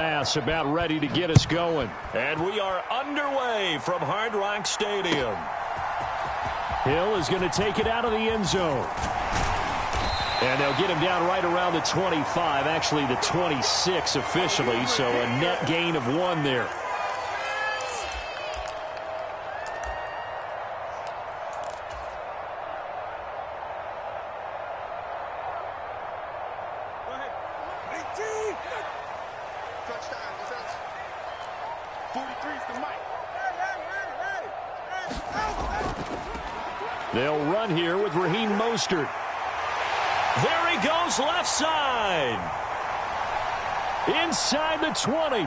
bass about ready to get us going. And we are underway from Hard Rock Stadium. Hill is going to take it out of the end zone. And they'll get him down right around the 25, actually the 26 officially, so a net gain of 1 there. They'll run here with Raheem Mostert. There he goes left side. Inside the 20.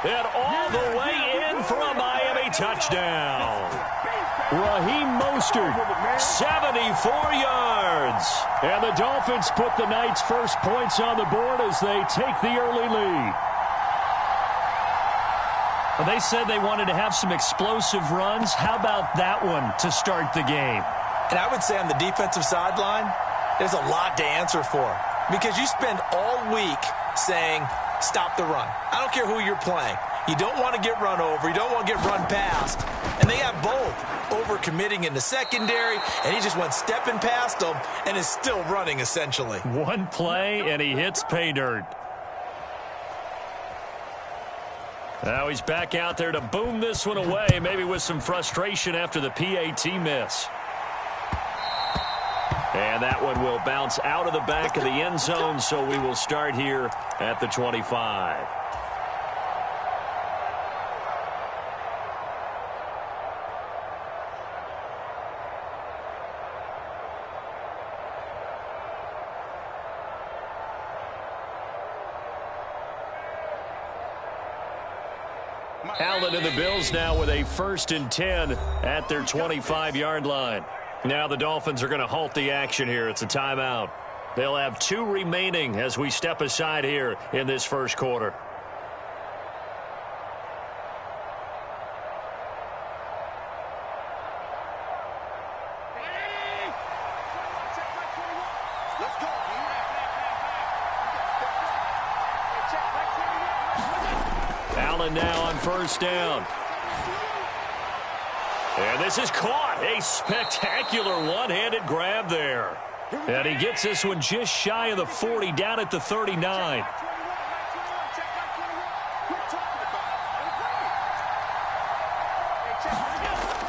And all the way in for a Miami touchdown. Raheem Mostert, 74 yards. And the Dolphins put the night's first points on the board as they take the early lead. Well, they said they wanted to have some explosive runs. How about that one to start the game? And I would say on the defensive sideline, there's a lot to answer for. Because you spend all week saying, stop the run. I don't care who you're playing. You don't want to get run over. You don't want to get run past. And they have both. Overcommitting in the secondary, and he just went stepping past them and is still running, essentially. One play, and he hits pay dirt. Now he's back out there to boom this one away, maybe with some frustration after the PAT miss. And that one will bounce out of the back of the end zone, so we will start here at the 25. Allen and the Bills now with a 1st and 10 at their 25-yard line. Now the Dolphins are going to halt the action here. It's a timeout. They'll have 2 remaining as we step aside here in this first quarter. Allen now on 1st down. And this is caught. A spectacular one-handed grab there. And he gets this one just shy of the 40, down at the 39.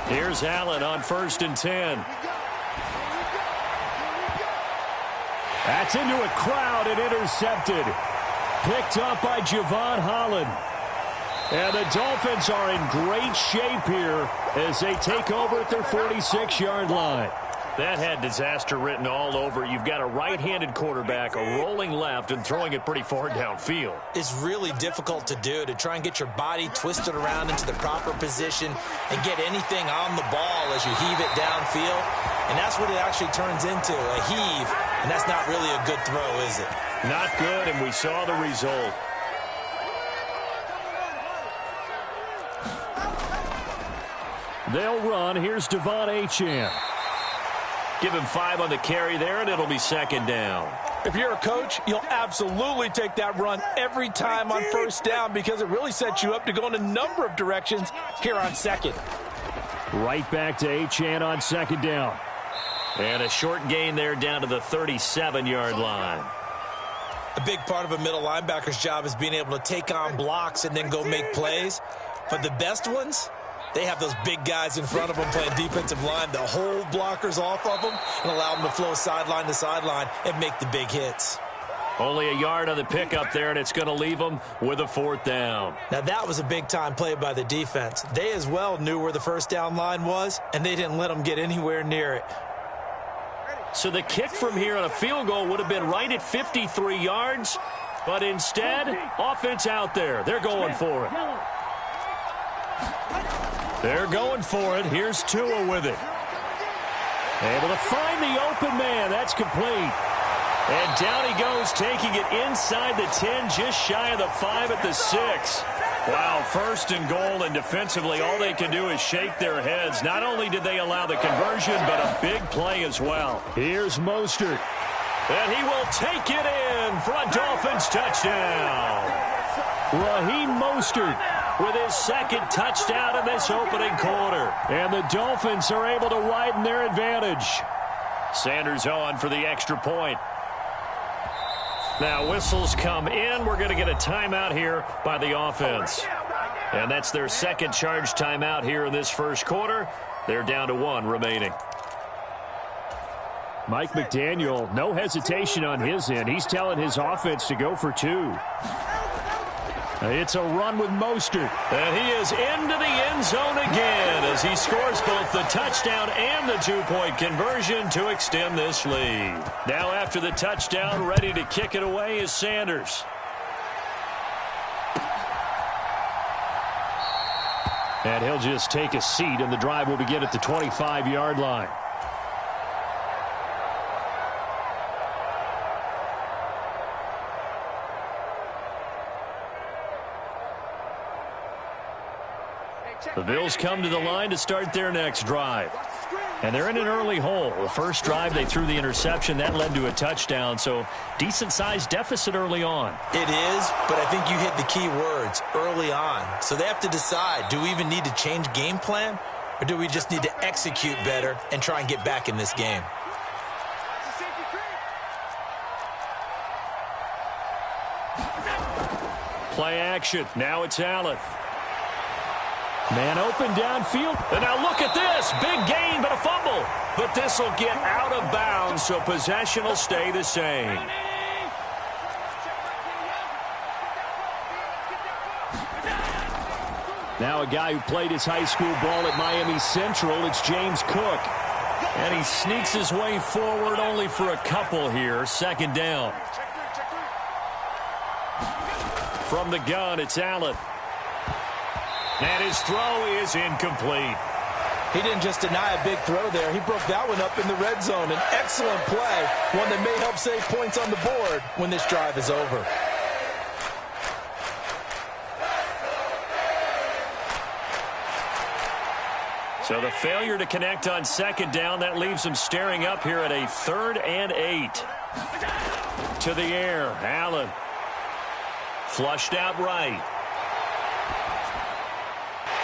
Here's Allen on 1st and 10. That's into a crowd and intercepted. Picked up by Javon Holland. And the Dolphins are in great shape here as they take over at their 46-yard line. That had disaster written all over. You've got a right-handed quarterback, a rolling left, and throwing it pretty far downfield. It's really difficult to do, to try and get your body twisted around into the proper position and get anything on the ball as you heave it downfield. And that's what it actually turns into, a heave. And that's not really a good throw, is it? Not good, and we saw the result. They'll run. Here's Devon Achane. Give him 5 on the carry there, and it'll be 2nd down. If you're a coach, you'll absolutely take that run every time on 1st down because it really sets you up to go in a number of directions here on 2nd. Right back to Achane on 2nd down. And a short gain there down to the 37-yard line. A big part of a middle linebacker's job is being able to take on blocks and then go make plays. But the best ones, they have those big guys in front of them playing defensive line to hold blockers off of them and allow them to flow sideline to sideline and make the big hits. Only a yard on the pickup there, and it's going to leave them with a 4th down. Now, that was a big-time play by the defense. They as well knew where the 1st down line was, and they didn't let them get anywhere near it. So the kick from here on a field goal would have been right at 53 yards, but instead, offense out there. They're going for it. They're going for it. Here's Tua with it. Able to find the open man. That's complete. And down he goes, taking it inside the 10, just shy of the 5 at the 6. Wow, 1st and goal, and defensively all they can do is shake their heads. Not only did they allow the conversion, but a big play as well. Here's Mostert. And he will take it in for a Dolphins touchdown. Raheem Mostert With his second touchdown in this opening quarter. And the Dolphins are able to widen their advantage. Sanders on for the extra point. Now whistles come in. We're going to get a timeout here by the offense. And that's their second charge timeout here in this first quarter. They're down to 1 remaining. Mike McDaniel, no hesitation on his end. He's telling his offense to go for 2. It's a run with Mostert. And he is into the end zone again as he scores both the touchdown and the 2-point conversion to extend this lead. Now after the touchdown, ready to kick it away is Sanders. And he'll just take a seat, and the drive will begin at the 25-yard line. The Bills come to the line to start their next drive. And they're in an early hole. The first drive, they threw the interception. That led to a touchdown, so decent-sized deficit early on. It is, but I think you hit the key words, early on. So they have to decide, do we even need to change game plan, or do we just need to execute better and try and get back in this game? Play action. Now it's Allen. Man open downfield. And now look at this. Big gain, but a fumble. But this will get out of bounds, so possession will stay the same. Now a guy who played his high school ball at Miami Central, it's James Cook. And he sneaks his way forward only for a couple here. Second down. From the gun, it's Allen. And his throw is incomplete. He didn't just deny a big throw there. He broke that one up in the red zone. An excellent play, one that may help save points on the board when this drive is over. So the failure to connect on second down, that leaves him staring up here at a 3rd and 8. To the air, Allen. Flushed out right.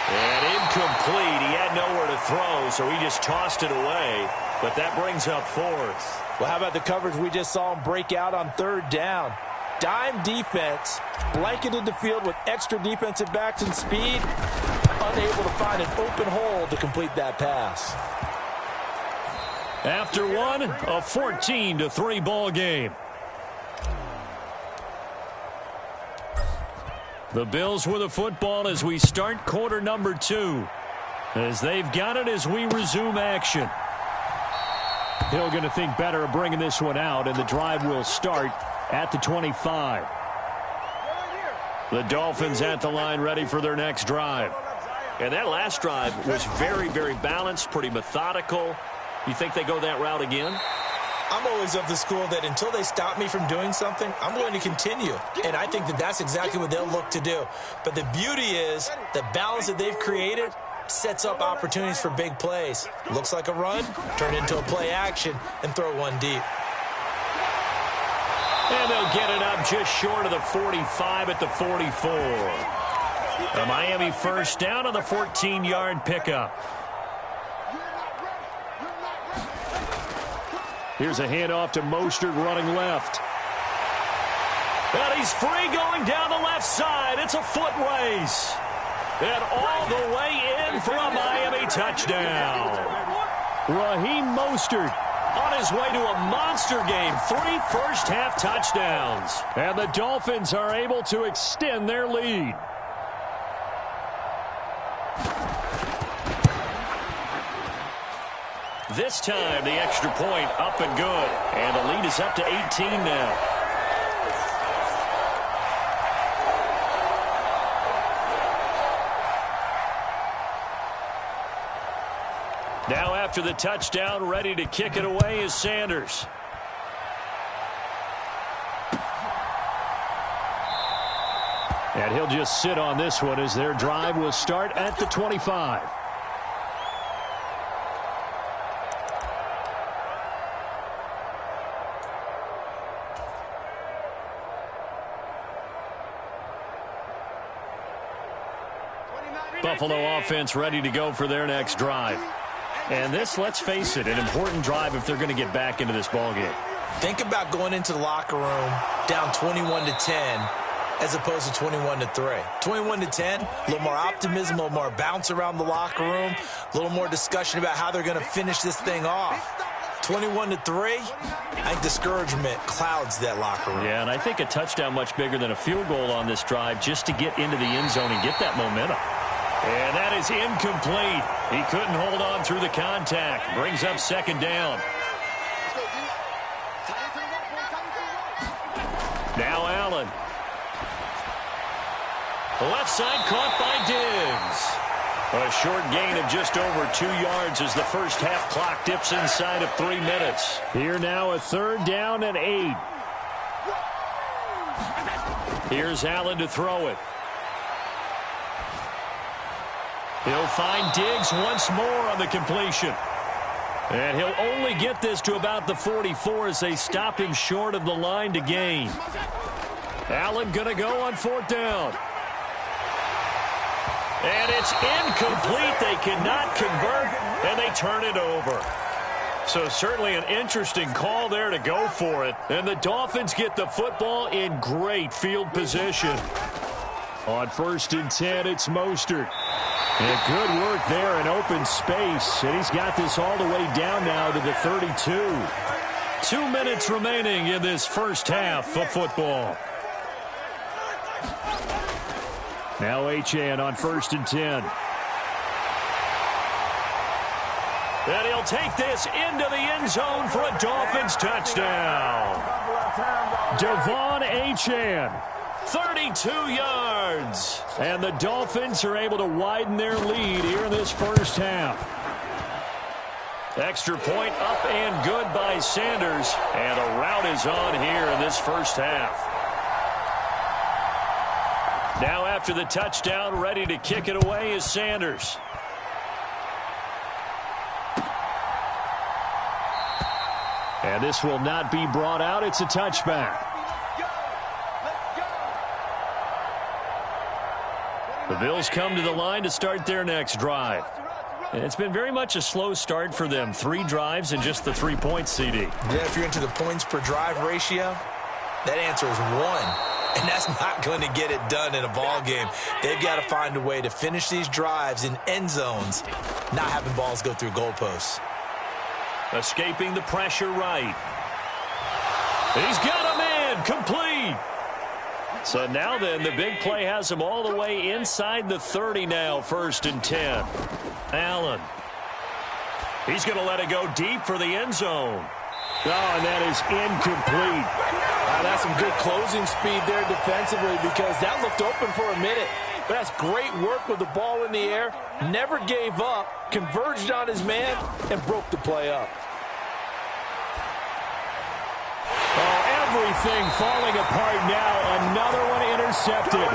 And incomplete. He had nowhere to throw, so he just tossed it away. But that brings up 4th. Well, how about the coverage we just saw him break out on 3rd down? Dime defense, blanketed the field with extra defensive backs and speed, unable to find an open hole to complete that pass. After one, a 14-3 ball game. The Bills with the football as we start quarter number 2. As they've got it as we resume action. Hill going to think better of bringing this one out, and the drive will start at the 25. The Dolphins at the line ready for their next drive. And that last drive was very, very balanced, pretty methodical. You think they go that route again? I'm always of the school that until they stop me from doing something, I'm going to continue. And I think that that's exactly what they'll look to do. But the beauty is the balance that they've created sets up opportunities for big plays. Looks like a run, turn into a play action, and throw one deep. And they'll get it up just short of the 45 at the 44. A Miami first down on the 14-yard pickup. Here's a handoff to Mostert running left. And he's free going down the left side. It's a foot race. And all the way in for a Miami touchdown. Raheem Mostert on his way to a monster game. 3 first-half touchdowns. And the Dolphins are able to extend their lead. This time, the extra point up and good. And the lead is up to 18 now. Now after the touchdown, ready to kick it away is Sanders. And he'll just sit on this one as their drive will start at the 25. Buffalo offense ready to go for their next drive. And this, let's face it, an important drive if they're going to get back into this ballgame. Think about going into the locker room down 21-10 as opposed to 21-3. 21-10, a little more optimism, a little more bounce around the locker room, a little more discussion about how they're going to finish this thing off. 21-3, I think discouragement clouds that locker room. Yeah, and I think a touchdown much bigger than a field goal on this drive just to get into the end zone and get that momentum. And that is incomplete. He couldn't hold on through the contact. Brings up second down. Now Allen. The left side caught by Diggs. A short gain of just over 2 yards as the first half clock dips inside of 3 minutes. Here now a 3rd down and 8. Here's Allen to throw it. He'll find Diggs once more on the completion. And he'll only get this to about the 44 as they stop him short of the line to gain. Allen going to go on 4th down. And it's incomplete. They cannot convert, and they turn it over. So certainly an interesting call there to go for it. And the Dolphins get the football in great field position. On 1st and 10, it's Mostert. And good work there in open space. And he's got this all the way down now to the 32. 2 minutes remaining in this first half of football. Now Achane on 1st and 10. And he'll take this into the end zone for a Dolphins touchdown. Devon Achane. 32 yards. And the Dolphins are able to widen their lead here in this first half. Extra point up and good by Sanders. And a rout is on here in this first half. Now after the touchdown, ready to kick it away is Sanders. And this will not be brought out. It's a touchback. The Bills come to the line to start their next drive. And it's been very much a slow start for them. 3 drives and just the 3 points, CD. Yeah, if you're into the points per drive ratio, that answer is 1. And that's not going to get it done in a ball game. They've got to find a way to finish these drives in end zones, not having balls go through goalposts. Escaping the pressure right. He's got a man complete. So now then, the big play has him all the way inside the 30 now, 1st and 10. Allen. He's going to let it go deep for the end zone. Oh, and that is incomplete. That's some good closing speed there defensively because that looked open for a minute. But that's great work with the ball in the air. Never gave up, converged on his man, and broke the play up. Oh, everything falling apart now. Another one intercepted.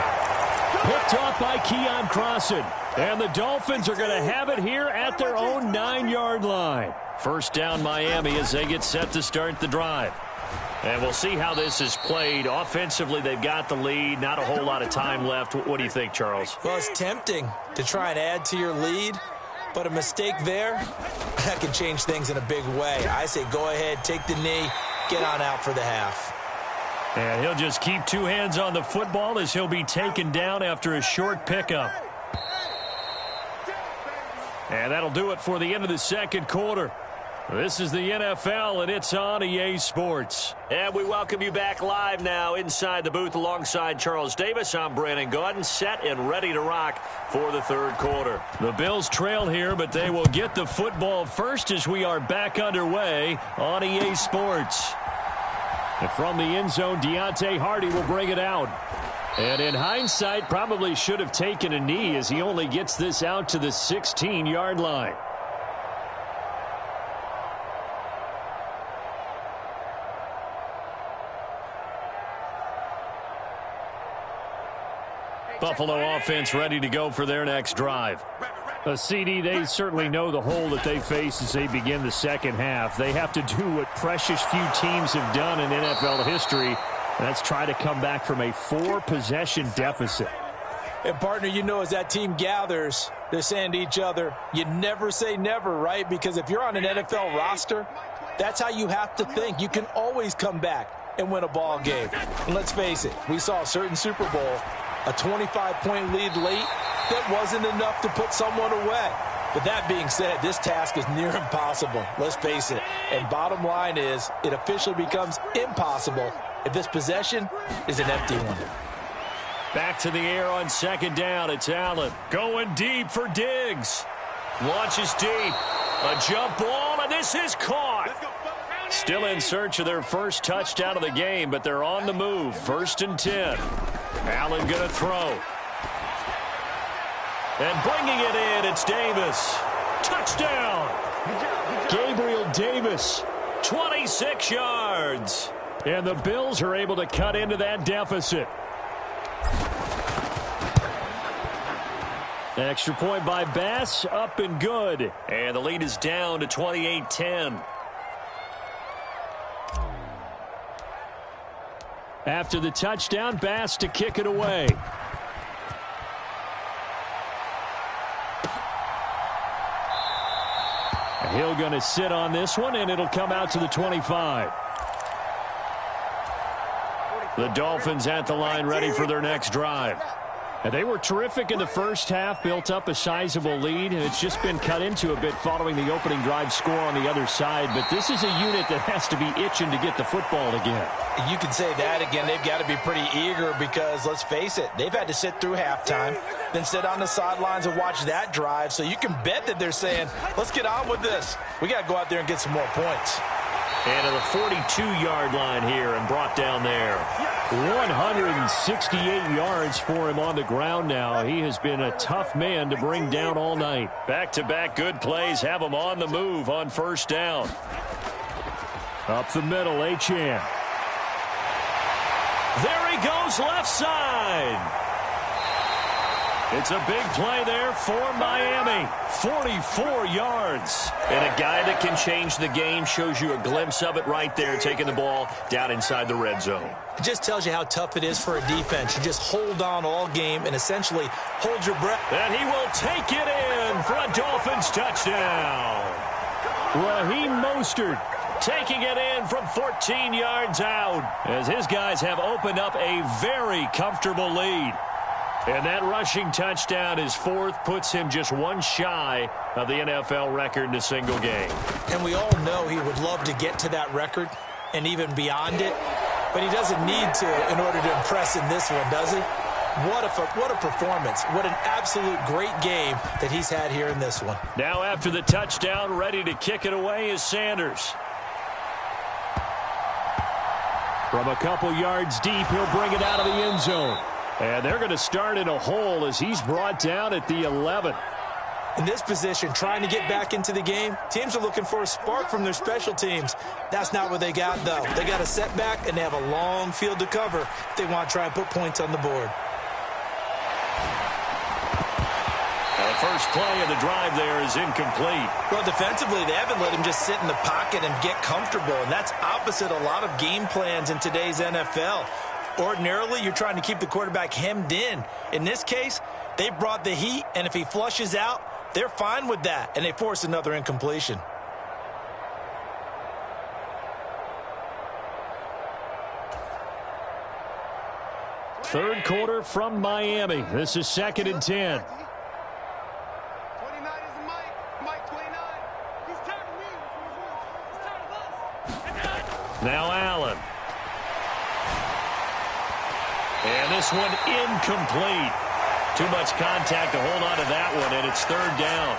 Picked off by Keon Crossan. And the Dolphins are going to have it here at their own 9-yard line. First down Miami as they get set to start the drive. And we'll see how this is played. Offensively, they've got the lead. Not a whole lot of time left. What do you think, Charles? Well, it's tempting to try and add to your lead, but a mistake there, that can change things in a big way. I say go ahead, take the knee, get on out for the half. And he'll just keep 2 hands on the football as he'll be taken down after a short pickup. And that'll do it for the end of the second quarter. This is the NFL, and it's on EA Sports. And we welcome you back live now inside the booth alongside Charles Davis. I'm Brandon Gaudin, set and ready to rock for the third quarter. The Bills trail here, but they will get the football first as we are back underway on EA Sports. And from the end zone, Deontay Hardy will bring it out. And in hindsight, probably should have taken a knee as he only gets this out to the 16-yard line. Buffalo offense ready to go for their next drive. CD, they certainly know the hole that they face as they begin the second half. They have to do what precious few teams have done in NFL history. That's try to come back from a 4-possession deficit. And, partner, you know, as that team gathers, they're saying to each other, you never say never, right? Because if you're on an NFL roster, that's how you have to think. You can always come back and win a ball game. And let's face it, we saw a certain Super Bowl, a 25-point lead late that wasn't enough to put someone away. But that being said, this task is near impossible. Let's face it. And bottom line is, it officially becomes impossible if this possession is an empty one. Back to the air on second down. It's Allen going deep for Diggs. Launches deep. A jump ball, and this is caught. Still in search of their first touchdown of the game, but they're on the move. 1st and 10. Allen going to throw. And bringing it in, it's Davis. Touchdown. Gabriel Davis. 26 yards. And the Bills are able to cut into that deficit. Extra point by Bass, up and good. And the lead is down to 28-10. After the touchdown, Bass to kick it away. Hill going to sit on this one, and it'll come out to the 25. The Dolphins at the line, ready for their next drive. And they were terrific in the first half, built up a sizable lead, and it's just been cut into a bit following the opening drive score on the other side. But this is a unit that has to be itching to get the football again. You can say that again. They've got to be pretty eager because, let's face it, they've had to sit through halftime, then sit on the sidelines and watch that drive. So you can bet that they're saying, let's get on with this. We got to go out there and get some more points. And to the 42-yard line here and brought down there. 168 yards for him on the ground now. He has been a tough man to bring down all night. Back-to-back good plays have him on the move on 1st down. Up the middle, Achane. There he goes, left side. It's a big play there for Miami. 44 yards. And a guy that can change the game shows you a glimpse of it right there, taking the ball down inside the red zone. It just tells you how tough it is for a defense. You just hold on all game and essentially hold your breath. And he will take it in for a Dolphins touchdown. Raheem Mostert taking it in from 14 yards out as his guys have opened up a very comfortable lead. And that rushing touchdown, his 4th, puts him just one shy of the NFL record in a single game. And we all know he would love to get to that record and even beyond it, but he doesn't need to in order to impress in this one, does he? What a performance. What an absolute great game that he's had here in this one. Now after the touchdown, ready to kick it away is Sanders. From a couple yards deep, he'll bring it out of the end zone. And they're going to start in a hole as he's brought down at the 11. In this position, trying to get back into the game, teams are looking for a spark from their special teams. That's not what they got, though. They got a setback, and they have a long field to cover if they want to try and put points on the board. The first play of the drive there is incomplete. Well, defensively, they haven't let him just sit in the pocket and get comfortable, and that's opposite a lot of game plans in today's NFL. Ordinarily, you're trying to keep the quarterback hemmed in. In this case, they brought the heat, and if he flushes out, they're fine with that, and they force another incompletion. Third quarter from Miami. This is 2nd and 10. Now Allen. And this one incomplete. Too much contact to hold on to that one, and it's 3rd down.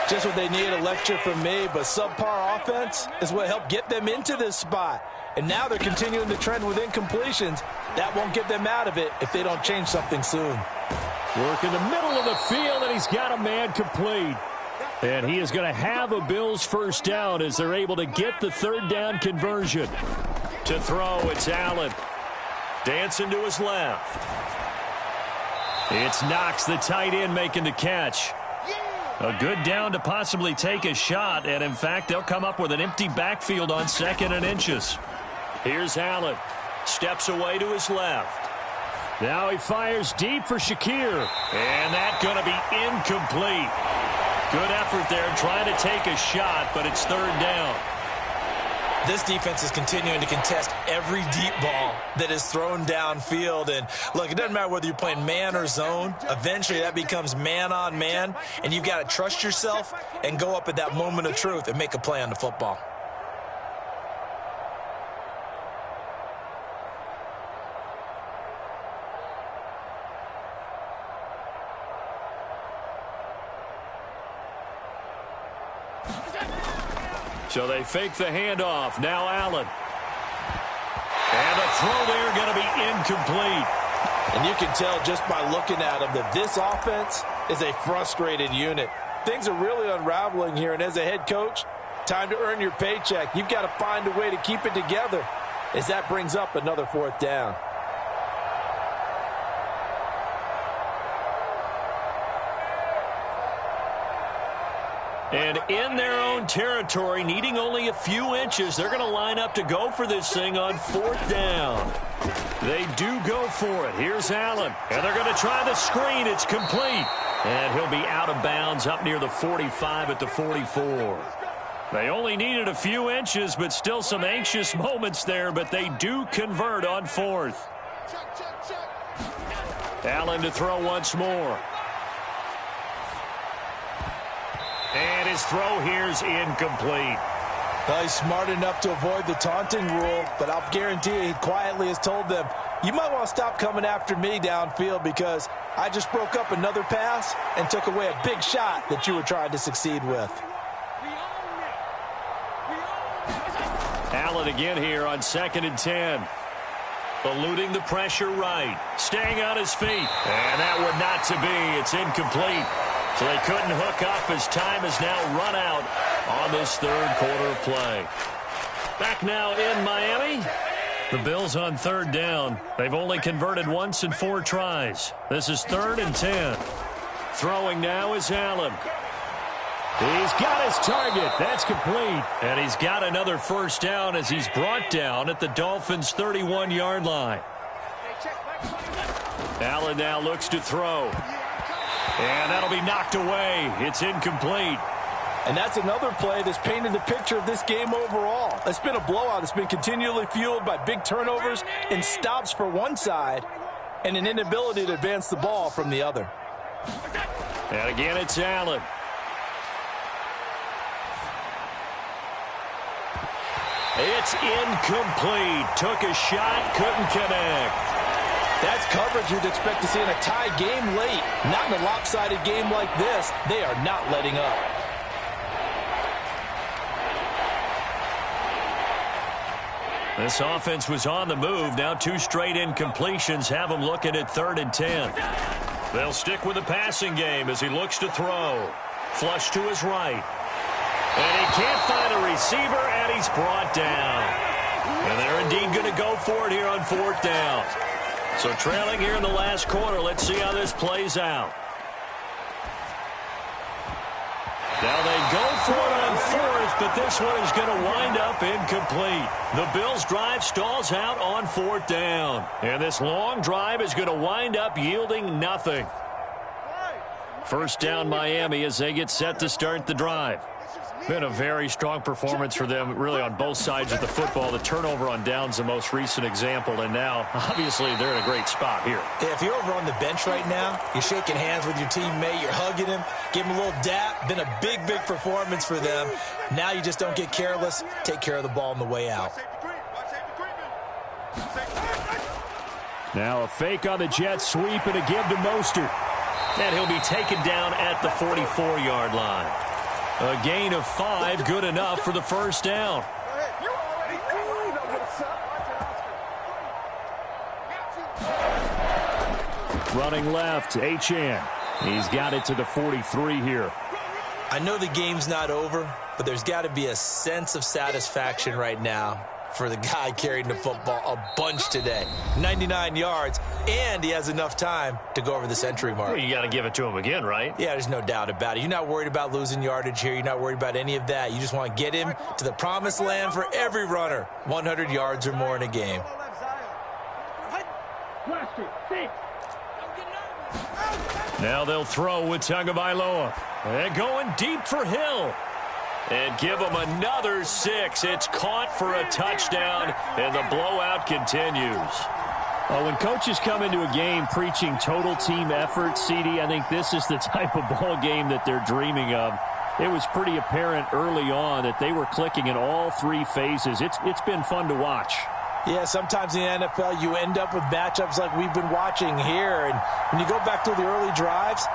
Just what they need, a lecture from me, but subpar offense is what helped get them into this spot. And now they're continuing the trend with incompletions. That won't get them out of it if they don't change something soon. Work in the middle of the field, and he's got a man complete. And he is going to have a Bills first down as they're able to get the 3rd down conversion. To throw, it's Allen. Dancing to his left. It's Knox, the tight end, making the catch. A good down to possibly take a shot, and in fact, they'll come up with an empty backfield on 2nd and inches. Here's Allen. Steps away to his left. Now he fires deep for Shakir. And that's going to be incomplete. Good effort there trying to take a shot, but it's third down. This defense is continuing to contest every deep ball that is thrown downfield. And, look, it doesn't matter whether you're playing man or zone. Eventually, that becomes man-on-man, and you've got to trust yourself and go up at that moment of truth and make a play on the football. So they fake the handoff. Now Allen. And the throw there going to be incomplete. And you can tell just by looking at them that this offense is a frustrated unit. Things are really unraveling here, and as a head coach, time to earn your paycheck. You've got to find a way to keep it together as that brings up another fourth down. And in their own territory, needing only a few inches, they're going to line up to go for this thing on fourth down. They do go for it. Here's Allen. And they're going to try the screen. It's complete. And he'll be out of bounds up near the 45 at the 44. They only needed a few inches, but still some anxious moments there, but they do convert on fourth. Allen to throw once more. And his throw here's incomplete. Well, he's smart enough to avoid the taunting rule, but I'll guarantee you he quietly has told them, you might want to stop coming after me downfield because I just broke up another pass and took away a big shot that you were trying to succeed with. Allen again here on 2nd and 10. Eluding the pressure right. Staying on his feet. And that would not to be. It's incomplete. So they couldn't hook up as time has now run out on this third quarter of play. Back now in Miami. The Bills on third down. They've only converted once in 4 tries. This is 3rd and 10. Throwing now is Allen. He's got his target. That's complete. And he's got another first down as he's brought down at the Dolphins' 31-yard line. Allen now looks to throw. And that'll be knocked away. It's incomplete. And that's another play that's painted the picture of this game overall. It's been a blowout. It's been continually fueled by big turnovers and stops for one side and an inability to advance the ball from the other. And again, it's Allen. It's incomplete. Took a shot, couldn't connect. That's coverage you'd expect to see in a tie game late. Not in a lopsided game like this. They are not letting up. This offense was on the move. Now 2 straight incompletions have them looking at 3rd and 10. They'll stick with the passing game as he looks to throw. Flush to his right. And he can't find a receiver, and he's brought down. And they're indeed going to go for it here on 4th down. So trailing here in the last quarter, let's see how this plays out. Now they go for it on 4th, but this one is going to wind up incomplete. The Bills' drive stalls out on 4th down. And this long drive is going to wind up yielding nothing. First down Miami as they get set to start the drive. Been a very strong performance for them, really, on both sides of the football. The turnover on downs the most recent example, and now, obviously, they're in a great spot here. If you're over on the bench right now, you're shaking hands with your teammate, you're hugging him, give him a little dap. Been a big, big performance for them. Now you just don't get careless. Take care of the ball on the way out. Now a fake on the jet sweep and a give to Mostert. And he'll be taken down at the 44-yard line. A gain of 5, good enough for the first down. Running left, Achane. He's got it to the 43 here. I know the game's not over, but there's got to be a sense of satisfaction right now for the guy carrying the football a bunch today. 99 yards, and he has enough time to go over the century mark. Well, you got to give it to him again, right? Yeah, there's no doubt about it. You're not worried about losing yardage here. You're not worried about any of that. You just want to get him to the promised land for every runner. 100 yards or more in a game. Now they'll throw with Tagovailoa. And going deep for Hill. And give them another 6. It's caught for a touchdown, and the blowout continues. When coaches come into a game preaching total team effort, CD, I think this is the type of ball game that they're dreaming of. It was pretty apparent early on that they were clicking in all 3 phases. It's been fun to watch. Yeah, sometimes in the NFL you end up with matchups like we've been watching here. And when you go back to the early drives,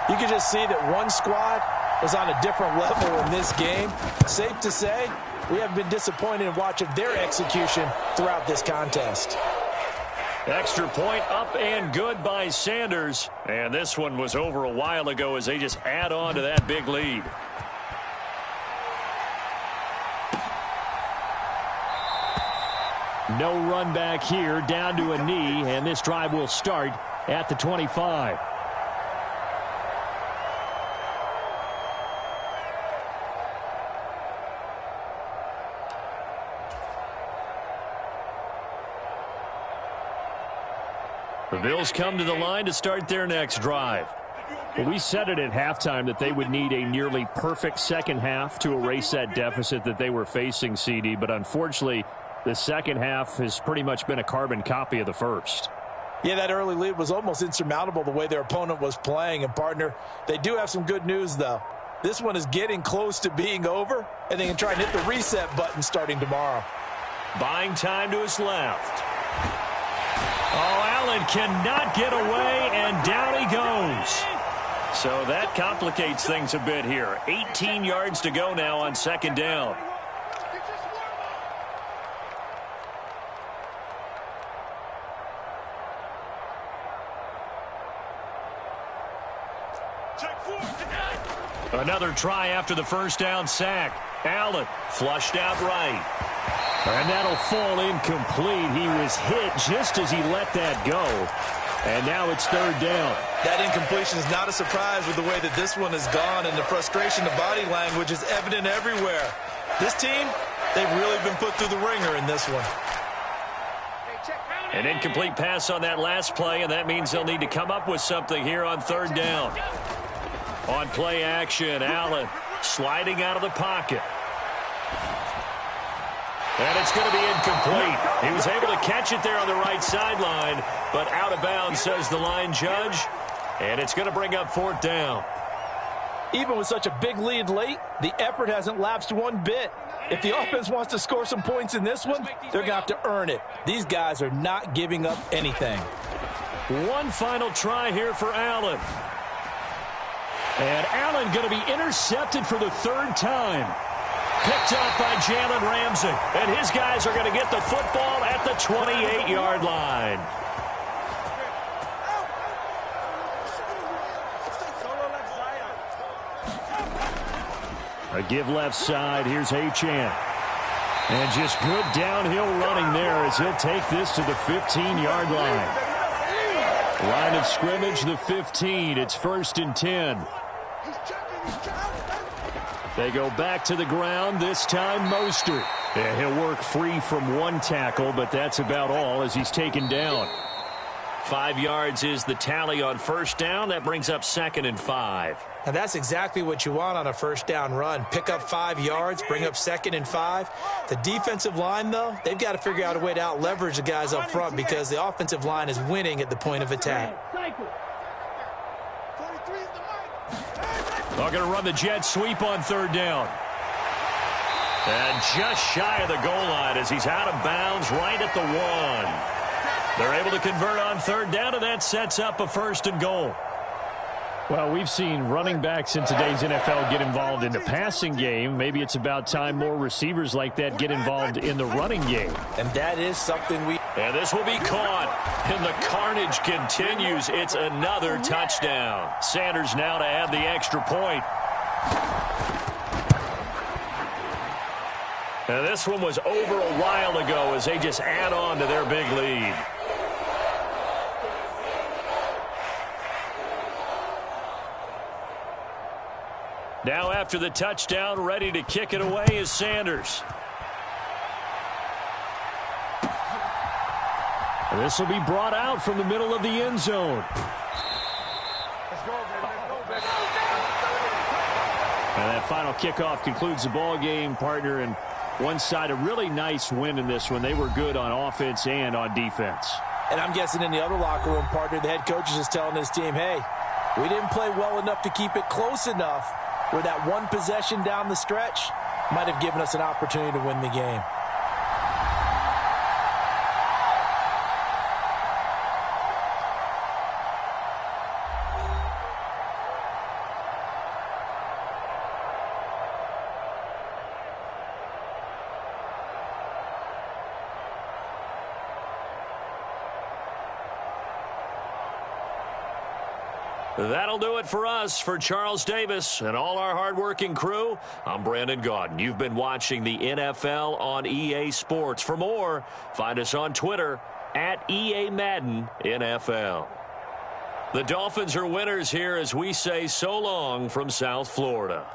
you can just see that one squad was on a different level in this game. Safe to say, we haven't been disappointed in watching their execution throughout this contest. Extra point up and good by Sanders. And this one was over a while ago as they just add on to that big lead. No run back here, down to a knee, and this drive will start at the 25. The Bills come to the line to start their next drive. Well, we said it at halftime that they would need a nearly perfect second half to erase that deficit that they were facing, CD, but unfortunately, the second half has pretty much been a carbon copy of the first. Yeah, that early lead was almost insurmountable the way their opponent was playing. And, partner, they do have some good news, though. This one is getting close to being over, and they can try and hit the reset button starting tomorrow. Buying time to his left. Oh, Allen cannot get away, and down he goes. So that complicates things a bit here. 18 yards to go now on second down. Another try after the first down sack. Allen flushed out right. And that'll fall incomplete. He was hit just as he let that go. And now it's third down. That incompletion is not a surprise with the way that this one has gone, and the frustration, the body language is evident everywhere. This team, they've really been put through the ringer in this one. An incomplete pass on that last play, and that means they'll need to come up with something here on third down. On play action, Allen sliding out of the pocket. And it's going to be incomplete. He was able to catch it there on the right sideline, but out of bounds, says the line judge. And it's going to bring up fourth down. Even with such a big lead late, the effort hasn't lapsed one bit. If the offense wants to score some points in this one, they're going to have to earn it. These guys are not giving up anything. One final try here for Allen. And Allen going to be intercepted for the third time. Picked up by Jalen Ramsey. And his guys are going to get the football at the 28-yard line. A give left side. Here's Achane. And just good downhill running there as he'll take this to the 15-yard line. Line of scrimmage, the 15. It's 1st and 10. They go back to the ground, this time Mostert. And he'll work free from one tackle, but that's about all as he's taken down. 5 yards is the tally on first down. That brings up 2nd and 5. And that's exactly what you want on a first down run. Pick up 5 yards, bring up 2nd and 5. The defensive line, though, they've got to figure out a way to out-leverage the guys up front because the offensive line is winning at the point of attack. They're going to run the jet sweep on third down. And just shy of the goal line as he's out of bounds right at the 1. They're able to convert on third down, and that sets up a 1st and goal. Well, we've seen running backs in today's NFL get involved in the passing game. Maybe it's about time more receivers like that get involved in the running game. And that is something we... And this will be caught. And the carnage continues. It's another touchdown. Sanders now to add the extra point. And this one was over a while ago as they just add on to their big lead. Now after the touchdown, ready to kick it away is Sanders. This will be brought out from the middle of the end zone. And that final kickoff concludes the ball game, partner. And one side, a really nice win in this one. They were good on offense and on defense. And I'm guessing in the other locker room, partner, the head coach is just telling his team, hey, we didn't play well enough to keep it close enough where that one possession down the stretch might have given us an opportunity to win the game. That'll do it for us. For Charles Davis and all our hardworking crew, I'm Brandon Gaudin. You've been watching the NFL on EA Sports. For more, find us on Twitter at EA Madden NFL. The Dolphins are winners here as we say so long from South Florida.